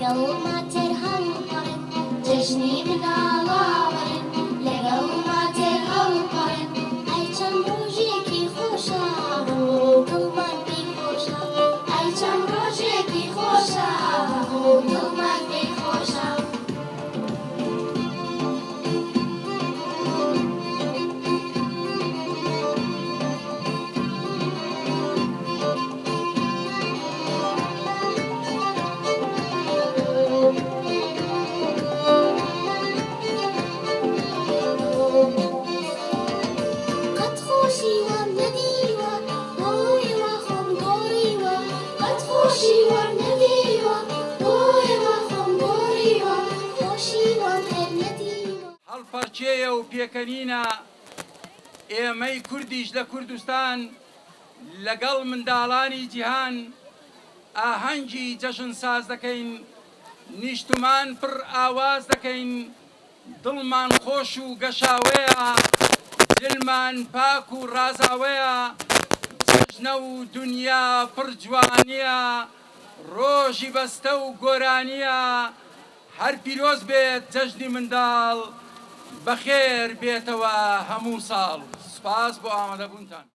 لقل ما ترهل قرن ججني من علاورن لقل ما ترهل قرن أي چند روزێکی خۆشە ڕۆ دڵمان پێی خۆشە ئەی چەند ڕۆژێکی خۆشە ڕۆ دڵمان پێی خۆشە هەڵپەرچێیە و پێکەنینە ئێمەی کوردیش لە کوردستان لەگەڵ منداڵانی جیهان ئاهەنگی جەژن ساز دەکەین نیشتمان پڕ ئاواز دەکەین دڵمان خۆش و گەشاوەیە دلمان پاک و ڕازاوەیە جەژنە و دنیا پڕ جوانیە ڕۆژی بەستە و گۆرانیە هەر پیرۆز بێت جەژنی منداڵ بەخێر بێتەوە هەموو ساڵ سپاس بۆ ئامادەبوونتان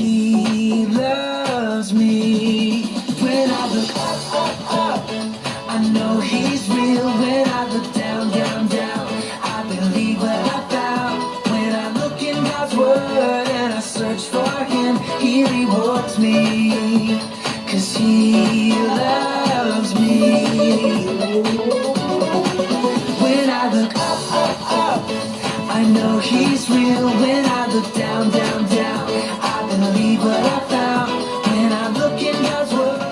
He loves me when I look up. I know he's real when I look down, down, down. I believe what I found when I look in God's word and I search for him. He rewards me 'cause he loves me. When I look up, I know he's real when I look down, down, down. I believe what I found when I look in God's word.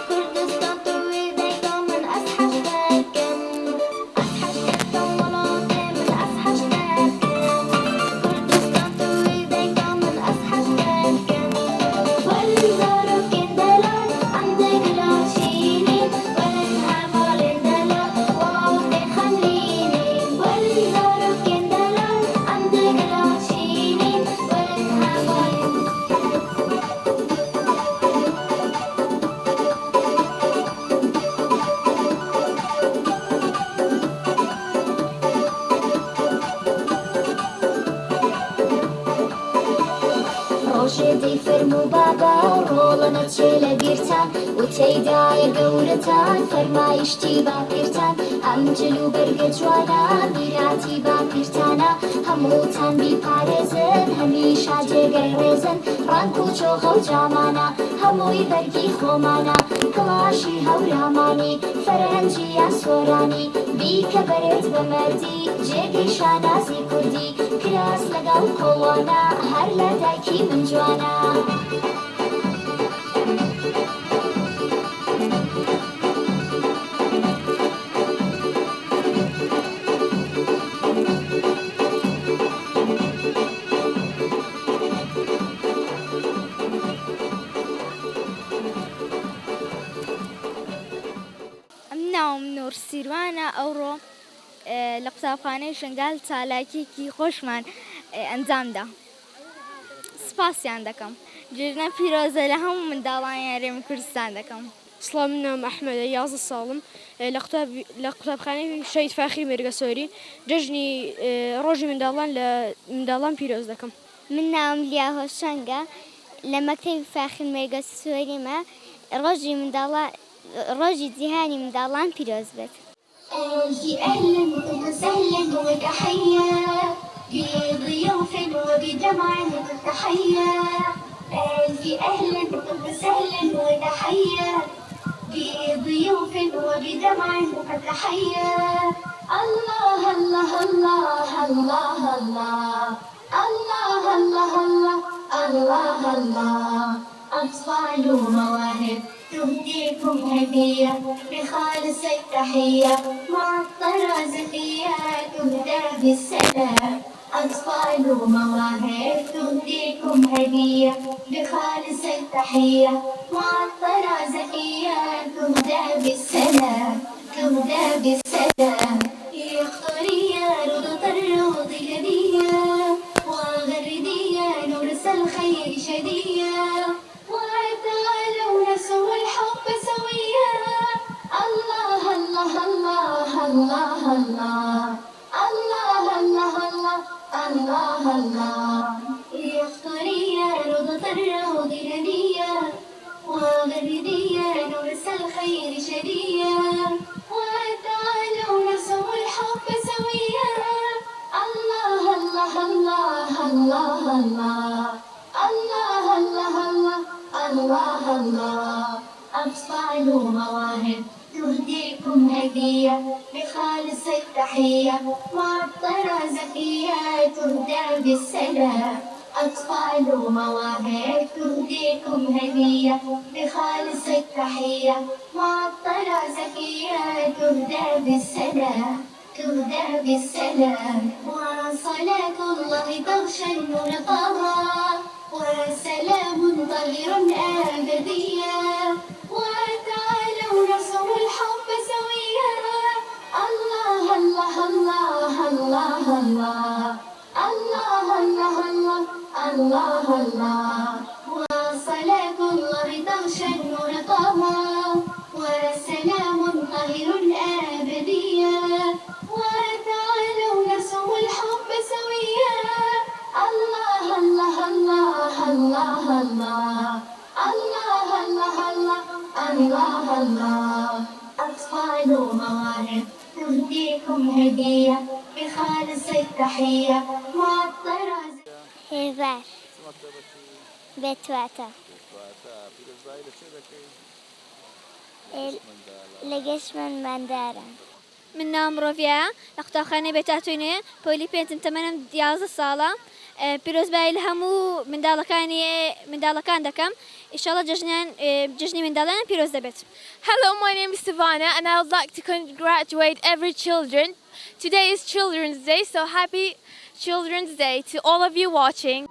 كردستان طويل دايما أسحش باكن أسحش كتن ولا ڕۆژێدی فەرموو بابا ڕۆڵە نەچێ لە بیرتان و تێیدایە گەورەتان فەرمایشتی باپیرتان ئەم جل و بەرگە جوانە میراتی باپیرتانە هەمووتان بیپارێزن هەمیشا جێگەی ڕێزن ڕنگ و چۆخە و جامانە هەمووی بەرگی خۆمانە کڵاشی هەورامانی فەرهەنگی یا سۆرانی بیکە بەرێت بە مەردی جێگەی شانازی کوردی کراس لەگەڵ کۆڵوانە هەر لە دایکی من جوانە ناوم نور سیروانە ئەوڕۆ لە قوتابخانەی شنگال چالاکیێکی خۆشمان ئەنجامدا سپاسیان دەکەم جژنە پیرۆزە لە هەموو منداڵان یاریێمی کوردستان دەکەم. سڵام منام ئەحمەدە 11 ساڵم لە قوتابخانەی شەید فاخری مێرگەسۆری جژنی ڕۆژی منداڵان لە منداڵان پیرۆز دەکەم. من ناوم لیا هۆشەنگە لە مەکتەبی فاخری مێرگەسۆریمە ڕۆژی جیهانی منداڵان پیرۆز بێت. أهلا وسهلا وتحية بضيوف وبجمع تحية أهلا وسهلا وتحية بضيوف وبجمع تحية الله الله الله الله الله الله الله الله الله أطفال ومواهب تهديكم هدية بخالص التحية معطرة زكية تهدى بالسلام أطفال ومواهب تهديكم هدية بخالص التحية معطرة زكية تهدى بالسلام تهدى بالسلام يا اختارية روضة الروض هدية وغردية نورس الخير شدية وتعالوا نسوي الحب سويا الله الله الله الله الله الله الله الله الله يا اختارية روضة الروض هدية وغردية نورس الخير شدية وتعالوا نسوي الحب سويا الله الله الله الله الله الله الله الله الله أطفال ومواهب تهديكم هدية بخالص التحية معطرة زكية تهدى بالسلام أطفال ومواهب تهديكم هدية بخالص التحية معطرة زكية تهدى بالسلام تهدى بالسلام وصلاة الله تغشى النور طه وسلام طاهر أبديا وتعالوا نرسم الحب سويا الله الله الله الله الله الله الله الله الله وصلاة الله تغشى النور طه وسلام طاهر أبديا وتعالوا نرسم الحب سويا الله الله الله الله الله الله الله الله الله أطفال ومواهب تهديكم هدية بخالص التحية معطرة هێڤار بێتواتە لە گەشتمان ماندارە. من نام ڕۆڤایە لە قوتابخانەی بێتاتوێنێ پۆلی پێنجم تەمەنم 11 ساڵە پیرۆزبایی لە هەموو منداڵەکان دەکەم ئینشاڵڵا جژنی منداڵان پیرۆز دەبێت. Hello, my name is Savannah and I would like to congratulate every children. Today is Children's Day, so happy Children's Day to all of you watching.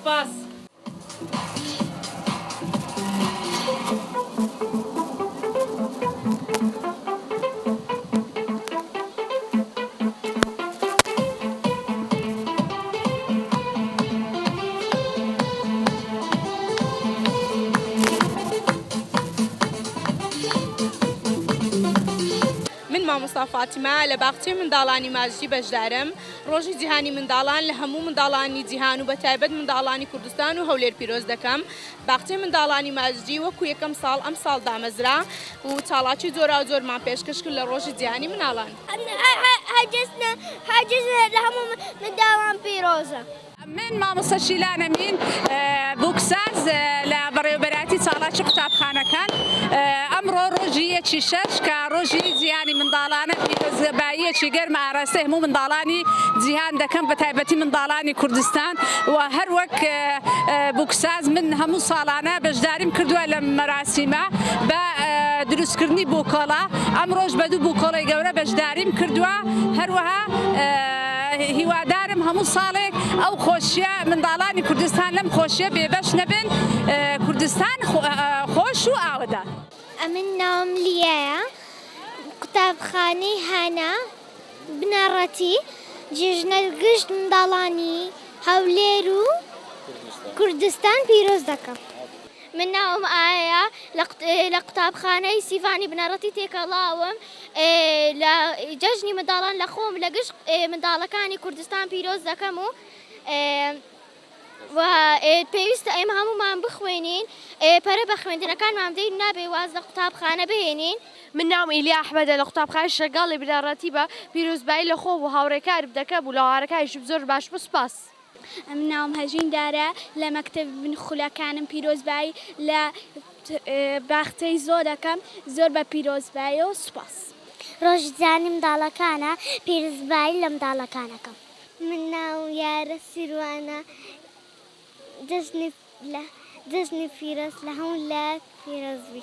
سوپاس. مامۆستا فاتیمە لە باخچەی منداڵانی ماژی بەشدارم. ڕۆژی جیهانی منداڵان لە هەموو منداڵانی جیهان و بەتایبەت منداڵانی کوردستان و هەولێر پیرۆز دەکەم. باخچەی منداڵانی ماژی وەکو یەکەم ساڵ ئەم ساڵ دامەزرا و چاڵاکی جۆرا و جۆرمان پێشکەش کرد لە ڕۆژی جیهانی مناڵان. حاجزنا لە هەموو منداڵان پیرۆزە. من مامۆستا شیلان ئەمین بووکساز لە بەڕێوەبەراتی چاڵاکی قوتابخانەکان. ئەمڕۆ ڕۆژی 6 کە ڕۆژی جیهانی منداڵانە پیرۆزباییەکی گەرمە ئاراستەی هەموو منداڵانی جیهان دەکەم بە تایبەتی منداڵانی کوردستان و هەروەک بووکساز من هەموو ساڵانە بەشداریم کردووە لە مەراسیمە بە دروستکردنی بووکۆڵە. ئەمڕۆژ بە دوو بووکۆڵی گەورە بەشداریم کردووە. هەروەها هیوادارم هەموو ساڵێک ئەو خۆشیە منداڵانی کوردستان لەم خۆشیە بێبەش نەبن. کوردستان خۆش و ئاوەدار. ئەمن ناوم لیایە، قوتابخانەی هانا بنەڕەتی جێژنە گشت منداڵانی هەولێر و کوردستان پیرۆز دەکەم. من ناوم ئایا لە قوتابخانەی سیڤانی بنەڕەتی تێکەڵاوم لە جەژنی منداڵان لە خۆم لە گشت منداڵەکانی کوردستان پیرۆز دەکەم و پێویستە ئێمە هەمومان بخوێنین پەرە بە خوێندنەکانمان بدەین نابێ واز لە قوتابخانە بهێنین. من ناوم ئیلیا ئەحمەدە لە قوتابخانەی شەگاڵی بنەڕەتی بە پیرۆزبایی لە خۆ و هاوڕێکار دەکەم و لە هاوڕێکاریشم زۆر باش بوو. سوپاس. ئەم ناوم هەژین دارە لە مەکتەب خولەکانم پیرۆزبایی لە باخچەی زۆ دەکەم زۆر بە پیرۆزبایی و سوپاس. ڕۆژی جیهانی منداڵەکانە پیرۆزبایی لە منداڵەکانەکەم. من ناوم یارە سیروانە جەژنی پیرۆز لە هەموو لایەک پیرۆزبی.